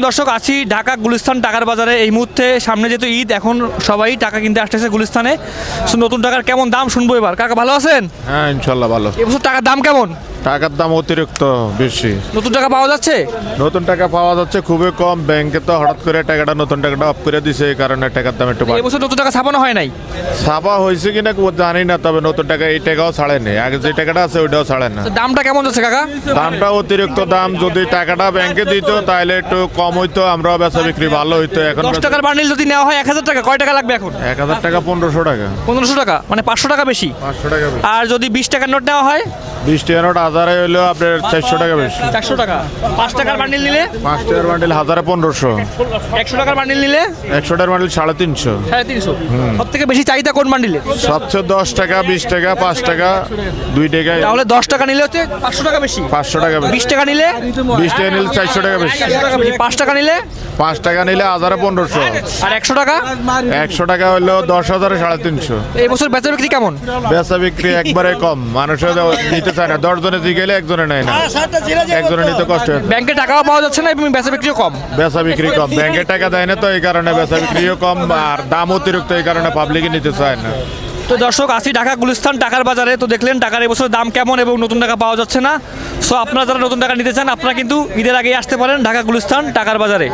দর্শক আছি ঢাকা গুলিস্তান টাকার বাজারে। এই মুহূর্তে সামনে যেহেতু ঈদ, এখন সবাই টাকা কিনতে আসতেছে গুলিস্তানে। So, নতুন টাকার কেমন দাম শুনবো এবার। কাকা ভালো আছেন? হ্যাঁ ইনশাল্লাহ ভালো। এবছর টাকার দাম কেমন? টাকার দাম অতিরিক্ত বেশি। নতুন টাকা পাওয়া যাচ্ছে? নতুন টাকা পাওয়া যাচ্ছে খুবই কম। ব্যাংকে তো হঠাৎ করে নতুন টাকাটা অফ করে দিছে, এই কারণে টাকার দাম একটু বাড়ছে। এবছর নতুন টাকা ছাপানো হয় নাই? ছাপা হয়েছে কিনা জানি না, তবে নতুন টাকা এই টাকাও ছাড়ে নেই, আগে যে টাকাটা আছে ওইটাও ছাড়ে না। তো দামটা কেমন যাচ্ছে কাকা? দামটা অতিরিক্ত দাম। যদি টাকাটা ব্যাংকে দিত তাহলে একটু কম হইতো, আমরাও বেচা বিক্রি ভালো হইতো। এখন 10 টাকার বান্ডিল যদি নেওয়া হয় 1000 টাকা, কয় টাকা লাগবে এখন? 1000 টাকা 1500 টাকা। 1500 টাকা, মানে 500 টাকা বেশি। 500 টাকা বেশি। আর যদি 20 টাকার নোট নেওয়া হয়? 20 টাকা নোট 1000 হইলো আপনার 400 টাকা বেশি। 400 টাকা। 5 টাকার বান্ডিল নিলে? 5 টাকার বান্ডিল 1000 1500। 100 টাকার বান্ডিল নিলে? 100 টাকার বান্ডিল 350। 350। সব থেকে বেশি চাহিদা কোন বান্ডিলে? সবচেয়ে 10 টাকা 20 টাকা 5 টাকা 2 টাকা। তাহলে 10 টাকা নিলে হচ্ছে 500 টাকা বেশি। 500 টাকা বেশি। 20 টাকা নিলে? 20 টাকা নিলে 400 টাকা বেশি। 400 টাকা বেশি। 5 টাকা নিলে? 5 টাকা নিলে 1000 1500। আর 100 টাকা? 100 টাকা হলো 10,000 350। এই বছর বেচা বিক্রি কেমন? বেচা বিক্রি একবারে কম, মানুষে নিতে চায় না। 10 জনে দিয়ে গেলে একজনে নেয় না, একজনে নিতে কষ্ট হয়। ব্যাংকে টাকাও পাওয়া যাচ্ছে না এবং বেচা বিক্রিও কম। বেচা বিক্রি কম, ব্যাংকে টাকা দেয় না, তো এই কারণে বেচা বিক্রিও কম আর দাম অতিরিক্ত, এই কারণে পাবলিকই নিতে চায় না। তো দর্শক আছি ঢাকা গুলিস্তান টাকার বাজারে। তো দেখলেন টাকার এবছর দাম কেমন এবং নতুন টাকা পাওয়া যাচ্ছে না। সো আপনারা যারা নতুন টাকা নিতে চান, আপনারা কিন্তু ঈদের আগেই আসতে পারেন ঢাকা গুলিস্তান টাকার বাজারে।